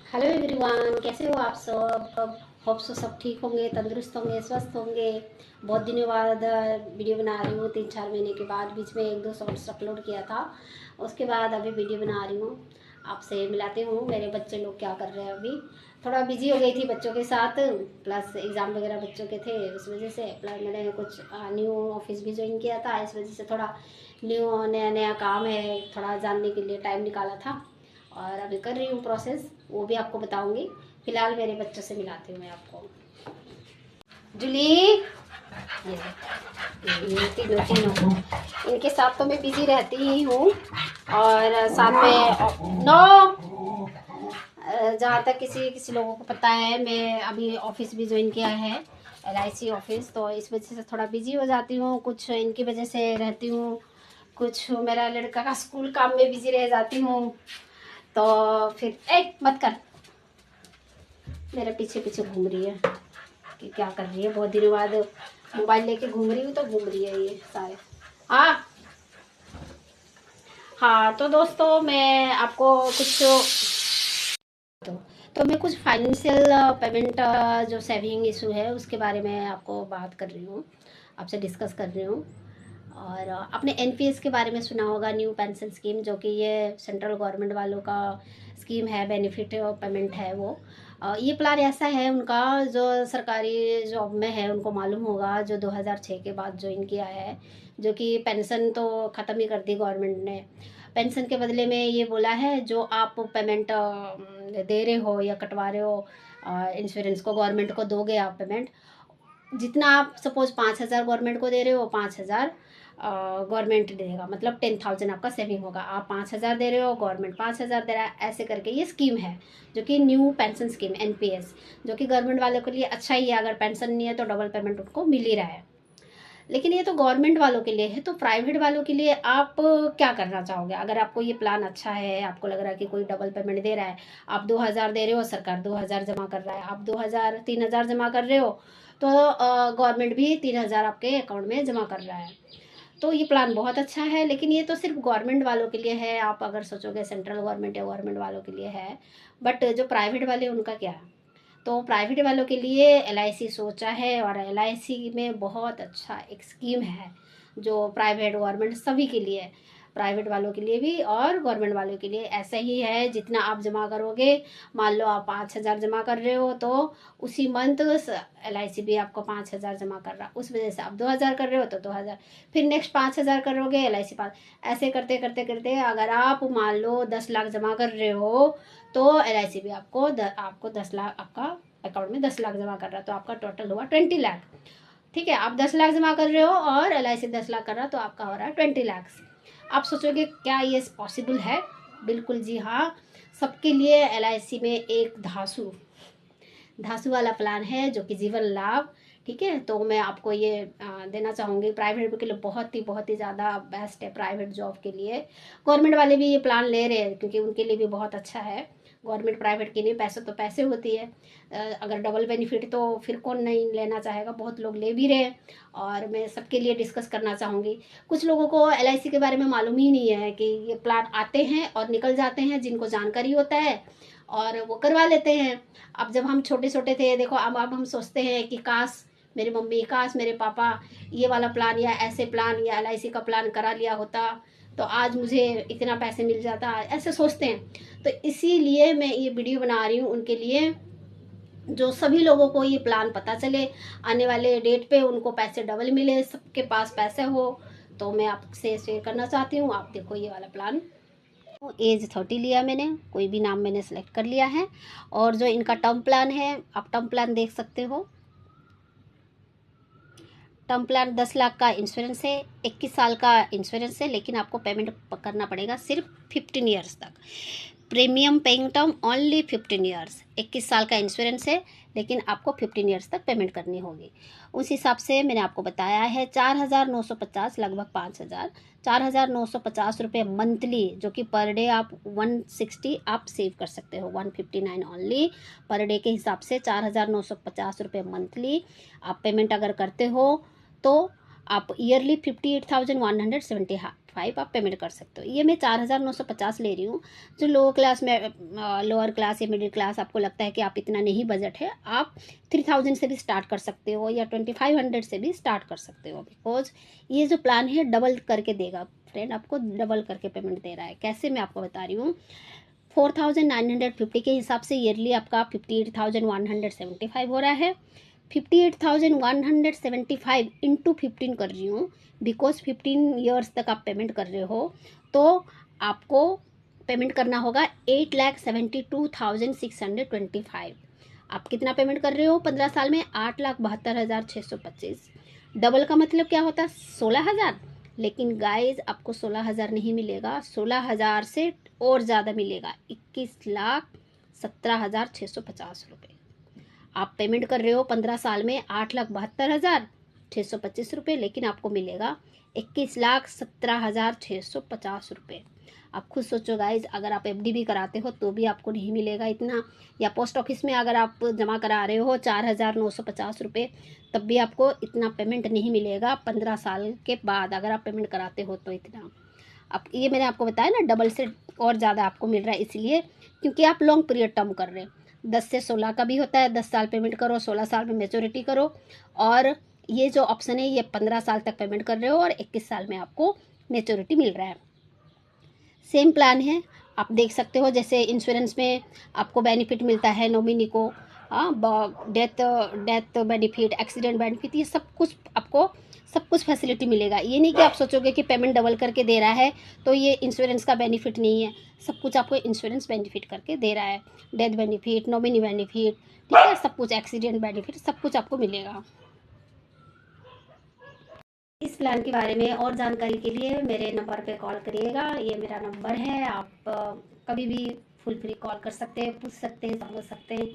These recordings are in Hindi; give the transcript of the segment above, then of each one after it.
हेलो एवरीवन, कैसे हो आप सब। होप सो सब ठीक होंगे, तंदुरुस्त होंगे, स्वस्थ होंगे। बहुत दिनों बाद वीडियो बना रही हूँ, 3-4 महीने के बाद। बीच में 1-2 शॉर्ट्स अपलोड किया था, उसके बाद अभी वीडियो बना रही हूँ। आपसे मिलाती हूँ मेरे बच्चे लोग क्या कर रहे हैं अभी। थोड़ा बिजी हो गई थी बच्चों के साथ, प्लस एग्ज़ाम वगैरह बच्चों के थे, उस वजह से प्लस मैंने कुछ न्यू ऑफिस भी ज्वाइन किया था, इस वजह से थोड़ा न्यू नया नया काम है, थोड़ा जानने के लिए टाइम निकाला था। और अभी कर रही हूँ प्रोसेस, वो भी आपको बताऊंगी। फिलहाल मेरे बच्चों से मिलाती हूँ मैं आपको। जूली, ये तीनों तीनों इनके साथ तो मैं बिजी रहती ही हूँ। और साथ में नो, जहाँ तक किसी किसी लोगों को पता है, मैं अभी ऑफिस भी ज्वाइन किया है, LIC ऑफिस। तो इस वजह से थोड़ा बिजी हो जाती हूँ, कुछ इनकी वजह से रहती हूँ, कुछ मेरा लड़का का स्कूल काम में बिजी रह जाती हूँ। तो फिर मत कर, मेरे पीछे पीछे घूम रही है कि क्या कर रही है। बहुत दिनों बाद मोबाइल लेके घूम रही हूँ तो घूम रही है ये सारे। हाँ हाँ, तो दोस्तों मैं आपको कुछ तो, तो मैं कुछ फाइनेंशियल पेमेंट जो सेविंग इशू है उसके बारे में आपको बात कर रही हूँ, आपसे डिस्कस कर रही हूँ। और आपने NPS के बारे में सुना होगा, न्यू पेंशन स्कीम, जो कि ये सेंट्रल गवर्नमेंट वालों का स्कीम है, बेनिफिट पेमेंट है वो। ये प्लान ऐसा है उनका, जो सरकारी जॉब में है उनको मालूम होगा, जो 2006 के बाद ज्वाइन किया है, जो कि पेंशन तो ख़त्म ही कर दी गवर्नमेंट ने। पेंशन के बदले में ये बोला है, जो आप पेमेंट दे रहे हो या कटवा रहे हो इंश्योरेंस को, गवर्नमेंट को दोगे आप पेमेंट, जितना आप सपोज 5,000 गवर्नमेंट को दे रहे हो, 5,000 गवर्नमेंट देगा, मतलब 10,000 आपका सेविंग होगा। आप 5,000 दे रहे हो, गवर्नमेंट 5,000 दे रहा है, ऐसे करके ये स्कीम है, जो कि न्यू पेंशन स्कीम NPS, जो कि गवर्नमेंट वालों के लिए अच्छा ही है। अगर पेंशन नहीं है तो डबल पेमेंट उनको मिल ही रहा है। लेकिन ये तो गवर्नमेंट वालों के लिए है, तो प्राइवेट वालों के लिए आप क्या करना चाहोगे? अगर आपको ये प्लान अच्छा है, आपको लग रहा है कि कोई डबल पेमेंट दे रहा है, आप 2,000 दे रहे हो, सरकार 2,000 जमा कर रहा है, आप 2,000 3,000 जमा कर रहे हो, तो गवर्नमेंट भी 3,000 आपके अकाउंट में जमा कर रहा है। तो ये प्लान बहुत अच्छा है, लेकिन ये तो सिर्फ गवर्नमेंट वालों के लिए है। आप अगर सोचोगे सेंट्रल गवर्नमेंट या गवर्नमेंट वालों के लिए है, बट जो प्राइवेट वाले उनका क्या है? तो प्राइवेट वालों के लिए LIC सोचा है, और LIC में बहुत अच्छा एक स्कीम है, जो प्राइवेट गवर्नमेंट सभी के लिए है, प्राइवेट वालों के लिए भी और गवर्नमेंट वालों के लिए ऐसा ही है। जितना आप जमा करोगे, मान लो आप 5,000 जमा कर रहे हो, तो उसी मंथ LIC भी आपको 5,000 जमा कर रहा, उस वजह से आप 2,000 कर रहे हो तो 2,000, फिर नेक्स्ट 5,000 करोगे, LIC 5, ऐसे करते करते करते अगर आप मान लो 10 लाख जमा कर रहे हो, तो LIC भी आपको 10 लाख, आपका अकाउंट में 10 लाख जमा कर रहा है, तो आपका टोटल हुआ 20 लाख। ठीक है, आप 10 लाख जमा कर रहे हो और LIC 10 लाख कर रहा है, तो आपका हो रहा है 20 लाख। आप सोचोगे क्या ये पॉसिबल है? बिल्कुल जी हाँ। सबके लिए LIC में एक धासु धासु वाला प्लान है, जो कि जीवन लाभ। ठीक है, तो मैं आपको ये देना चाहूँगी। प्राइवेट के लिए बहुत ही ज़्यादा बेस्ट है, प्राइवेट जॉब के लिए। गवर्नमेंट वाले भी ये प्लान ले रहे हैं, क्योंकि उनके लिए भी बहुत अच्छा है। गवर्नमेंट प्राइवेट के लिए पैसे तो पैसे होती है, अगर डबल बेनिफिट तो फिर कौन नहीं लेना चाहेगा, बहुत लोग ले भी रहे हैं। और मैं सबके लिए डिस्कस करना चाहूँगी। कुछ लोगों को LIC के बारे में मालूम ही नहीं है कि ये प्लान आते हैं और निकल जाते हैं, जिनको जानकारी होता है और वो करवा लेते हैं। अब जब हम छोटे छोटे थे, देखो अब हम सोचते हैं कि काश मेरी मम्मी, काश मेरे पापा ये वाला प्लान या ऐसे प्लान या LIC का प्लान करा लिया होता, तो आज मुझे इतना पैसे मिल जाता, ऐसे सोचते हैं। तो इसीलिए मैं ये वीडियो बना रही हूँ उनके लिए, जो सभी लोगों को ये प्लान पता चले, आने वाले डेट पे उनको पैसे डबल मिले, सबके पास पैसे हो। तो मैं आपसे शेयर करना चाहती हूँ। आप देखो ये वाला प्लान, एज 30 लिया मैंने, कोई भी नाम मैंने सेलेक्ट कर लिया है। और जो इनका टर्म प्लान है, आप टर्म प्लान देख सकते हो। टर्म प्लान 10 लाख का इंश्योरेंस है, 21 साल का इंश्योरेंस है, लेकिन आपको पेमेंट करना पड़ेगा सिर्फ 15 ईयर्स तक। Premium paying term only 15 years. 21 साल का इंश्योरेंस है, लेकिन आपको 15 ईयर्स तक पेमेंट करनी होगी। उस हिसाब से मैंने आपको बताया है 4,950, लगभग 5,000, 4,950 रुपये मंथली, जो कि पर डे आप 160 आप सेव कर सकते हो, 159 ओनली पर डे के हिसाब से 4,950 रुपये मंथली आप पेमेंट अगर करते हो, तो आप ईयरली 58,175 25 आप पेमेंट कर सकते हो। ये मैं 4,950 ले रही हूँ। जो लोअर क्लास में, लोअर क्लास या मिडिल क्लास आपको लगता है कि आप इतना नहीं बजट है, आप 3,000 से भी स्टार्ट कर सकते हो या 2,500 से भी स्टार्ट कर सकते हो। बिकॉज ये जो प्लान है डबल करके देगा फ्रेंड, आपको डबल करके पेमेंट दे रहा है। कैसे, मैं आपको बता रही हूँ। 4,950 के हिसाब से ईयरली आपका 58,175 हो रहा है। 58,175 इंटू 15 कर रही हूँ, बिकॉज 15 ईयर्स तक आप पेमेंट कर रहे हो, तो आपको पेमेंट करना होगा 8,72,625। आप कितना पेमेंट कर रहे हो 15 साल में? 8,72,625। डबल का मतलब क्या होता है? 16,000। लेकिन गाइज आपको 16,000 नहीं मिलेगा, 16,000 से और ज़्यादा मिलेगा, 21,17,650 रुपये। आप पेमेंट कर रहे हो 15 साल में 8,72,625 रुपये, लेकिन आपको मिलेगा 21,17,650 रुपये। आप खुद सोचो गाइज, अगर आप एफडी भी कराते हो तो भी आपको नहीं मिलेगा इतना, या पोस्ट ऑफिस में अगर आप जमा करा रहे हो 4,950 रुपये, तब भी आपको इतना पेमेंट नहीं मिलेगा 15 साल के बाद अगर आप पेमेंट कराते हो तो इतना। अब ये मैंने आपको बताया ना, डबल से और ज़्यादा आपको मिल रहा है, इसलिए क्योंकि आप लॉन्ग पीरियड टर्म कर रहे हैं। 10 से 16 का भी होता है, 10 साल पेमेंट करो, 16 साल में मैच्योरिटी करो। और ये जो ऑप्शन है ये 15 साल तक पेमेंट कर रहे हो और 21 साल में आपको मैच्योरिटी मिल रहा है। सेम प्लान है, आप देख सकते हो। जैसे इंश्योरेंस में आपको बेनिफिट मिलता है नॉमिनी को, डेथ बेनिफिट, एक्सीडेंट बेनिफिट, ये सब कुछ आपको सब कुछ फैसिलिटी मिलेगा। ये नहीं कि आप सोचोगे कि पेमेंट डबल करके दे रहा है तो ये इंश्योरेंस का बेनिफिट नहीं है। सब कुछ आपको इंश्योरेंस बेनिफिट करके दे रहा है। डेथ बेनिफिट, नॉमिनी बेनिफिट, ठीक है, सब कुछ, एक्सीडेंट बेनिफिट, सब कुछ आपको मिलेगा। इस प्लान के बारे में और जानकारी के लिए मेरे नंबर पे कॉल करिएगा। ये मेरा नंबर है, आप कभी भी फुल फ्री कॉल कर सकते हैं, पूछ सकते हैं, समझ सकते हैं,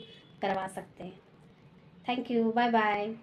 करवा सकते हैं। Thank you, bye bye.